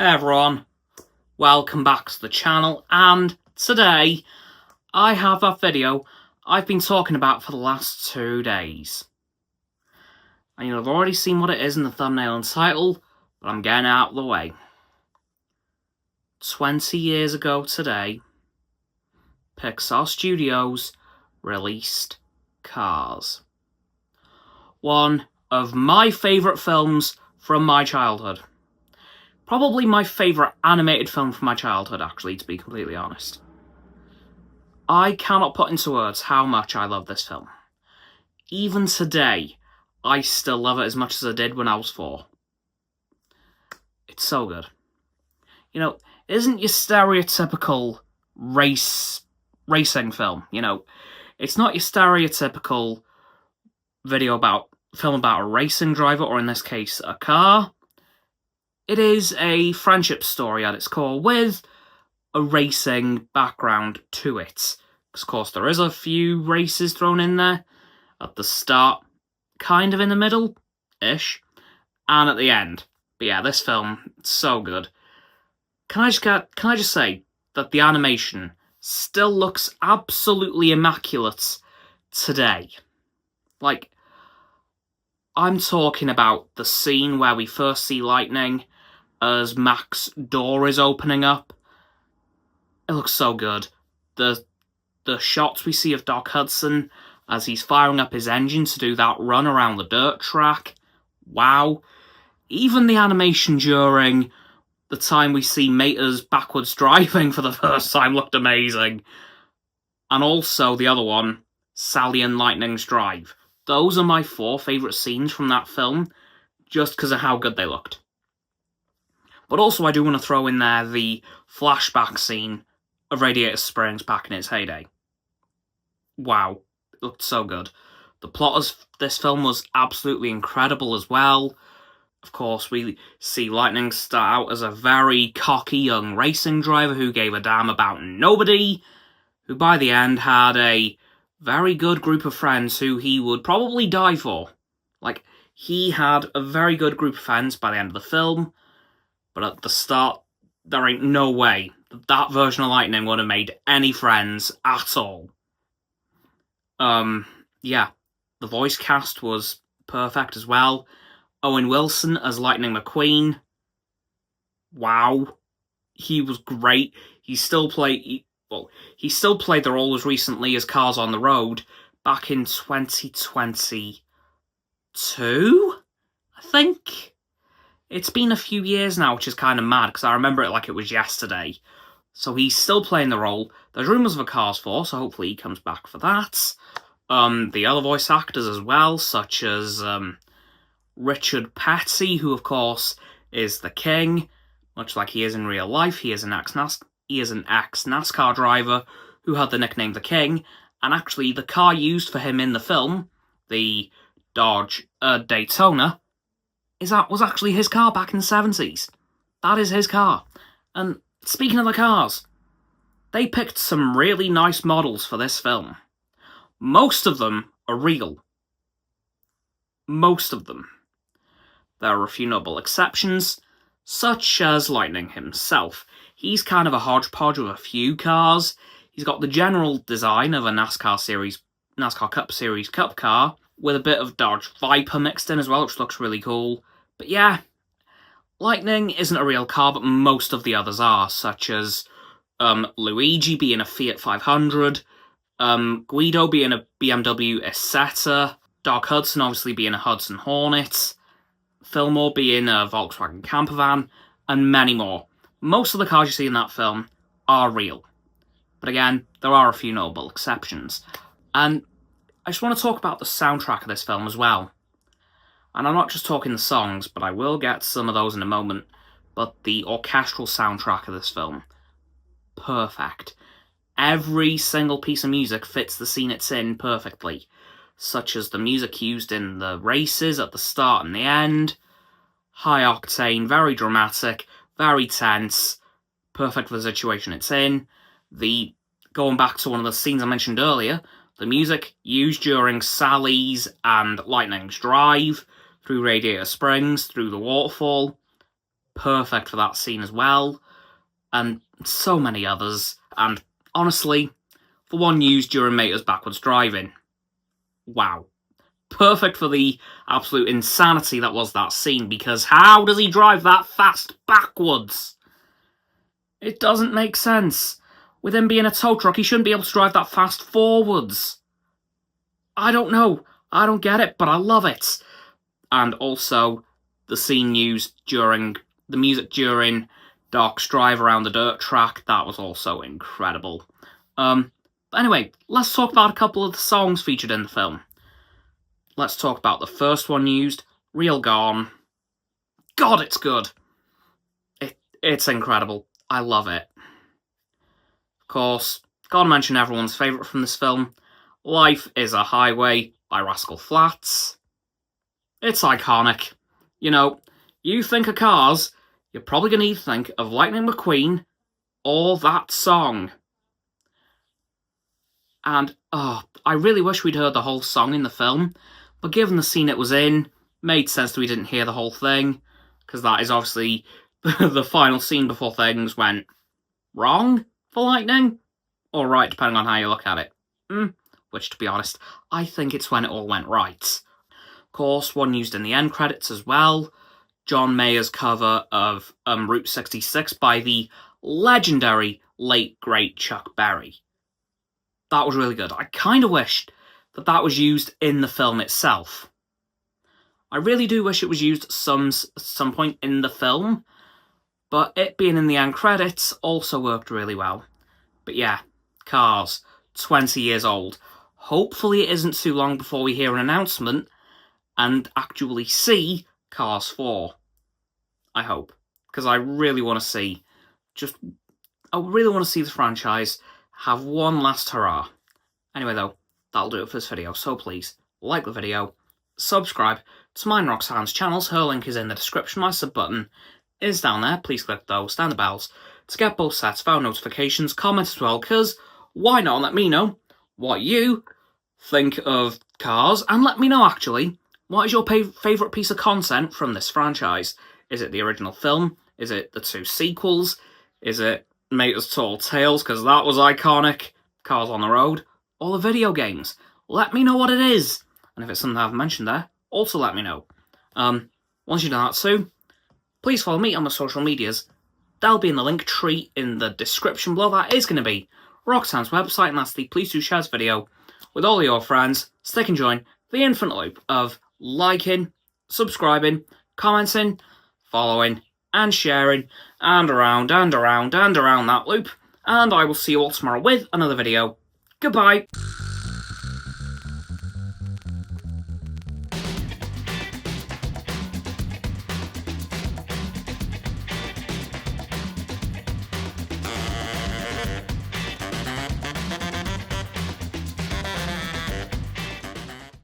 everyone, welcome back to the channel, and today I have that video I've been talking about for the last 2 days. And you've already seen what it is in the thumbnail and title, but I'm getting out of the way. 20 years ago today, Pixar Studios released Cars. One of my favourite films from my childhood. Probably my favourite animated film from my childhood, actually, to be completely honest. I cannot put into words how much I love this film. Even today, I still love it as much as I did when I was 4. It's so good. You know, it isn't your stereotypical racing film, you know. It's not your stereotypical film about a racing driver, or in this case, a car. It is a friendship story at its core, with a racing background to it. Because, of course, there is a few races thrown in there. At the start, kind of in the middle-ish, and at the end. But yeah, this film, it's so good. Can I just say that the animation still looks absolutely immaculate today? Like, I'm talking about the scene where we first see Lightning as Mac's door is opening up. It looks so good. The shots we see of Doc Hudson as he's firing up his engine to do that run around the dirt track. Wow. Even the animation during the time we see Mater's backwards driving for the first time looked amazing. And also the other one, Sally and Lightning's drive. Those are my 4 favourite scenes from that film, just because of how good they looked. But also I do want to throw in there the flashback scene of Radiator Springs back in its heyday. Wow, it looked so good. The plot of this film was absolutely incredible as well. Of course, we see Lightning start out as a very cocky young racing driver who gave a damn about nobody, who by the end had a very good group of friends who he would probably die for. Like, he had a very good group of friends by the end of the film, but at the start, there ain't no way that version of Lightning would have made any friends at all. Yeah, the voice cast was perfect as well. Owen Wilson as Lightning McQueen. Wow. He was great. He still played the role as recently as Cars on the Road back in 2022, I think? It's been a few years now, which is kind of mad, because I remember it like it was yesterday. So he's still playing the role. There's rumours of a Cars 4, so hopefully he comes back for that. The other voice actors as well, such as Richard Petty, who of course is the King, much like he is in real life. He is an ex-NASCAR driver who had the nickname the King, and actually the car used for him in the film, the Dodge Daytona, was actually his car back in the 70s. That is his car. And speaking of the cars, they picked some really nice models for this film. Most of them are real. Most of them. There are a few notable exceptions, such as Lightning himself. He's kind of a hodgepodge of a few cars. He's got the general design of a NASCAR Cup Series Cup car, with a bit of Dodge Viper mixed in as well, which looks really cool. But yeah, Lightning isn't a real car, but most of the others are, such as Luigi being a Fiat 500, Guido being a BMW Isetta, Doc Hudson obviously being a Hudson Hornet, Fillmore being a Volkswagen campervan, and many more. Most of the cars you see in that film are real. But again, there are a few notable exceptions. And I just want to talk about the soundtrack of this film as well. And I'm not just talking the songs, but I will get some of those in a moment. But the orchestral soundtrack of this film, perfect. Every single piece of music fits the scene it's in perfectly, such as the music used in the races at the start and the end. High octane, very dramatic, very tense, perfect for the situation it's in. Going back to one of the scenes I mentioned earlier, the music used during Sally's and Lightning's drive, through Radiator Springs, through the waterfall, perfect for that scene as well, and so many others. And honestly, for one used during Mater's backwards driving, wow. Perfect for the absolute insanity that was that scene, because how does he drive that fast backwards? It doesn't make sense. With him being a tow truck, he shouldn't be able to drive that fast forwards. I don't know. I don't get it, but I love it. And also, the scene used during the music during Doc's drive around the dirt track, that was also incredible. But anyway, let's talk about a couple of the songs featured in the film. Let's talk about the first one used, Real Gone. God, it's good. It's incredible. I love it. Of course, gotta mention everyone's favourite from this film, Life is a Highway by Rascal Flatts. It's iconic. You know, you think of Cars, you're probably going to think of Lightning McQueen or that song. And, I really wish we'd heard the whole song in the film, but given the scene it was in, made sense that we didn't hear the whole thing, because that is obviously the final scene before things went wrong for Lightning, or right, depending on how you look at it. Which, to be honest, I think it's when it all went right. Of course, one used in the end credits as well, John Mayer's cover of Route 66 by the legendary late great Chuck Berry. That was really good. I kind of wished that was used in the film itself. I really do wish it was used at some point in the film, but it being in the end credits also worked really well. But yeah, Cars, 20 years old. Hopefully it isn't too long before we hear an announcement and actually see Cars 4. I hope. Because I really want to see the franchise have one last hurrah. Anyway though, that'll do it for this video, so please, like the video, subscribe to mine and Roxanne's channels, her link is in the description, my sub button is down there, please click those, down the bells, to get both sets of our notifications, comment as well, because why not let me know what you think of Cars, and let me know actually, what is your favourite piece of content from this franchise? Is it the original film? Is it the 2 sequels? Is it Mater's Tall Tales, because that was iconic, Cars on the Road, or the video games? Let me know what it is, and if it's something I haven't mentioned there, also let me know. Once you've done that too, please follow me on my social medias. They'll be in the link tree in the description below. That is going to be Roxanne's website, and lastly, please do share this video with all your friends, so they can join the infinite loop of liking, subscribing, commenting, following, and sharing, and around, and around, and around that loop. And I will see you all tomorrow with another video. Goodbye!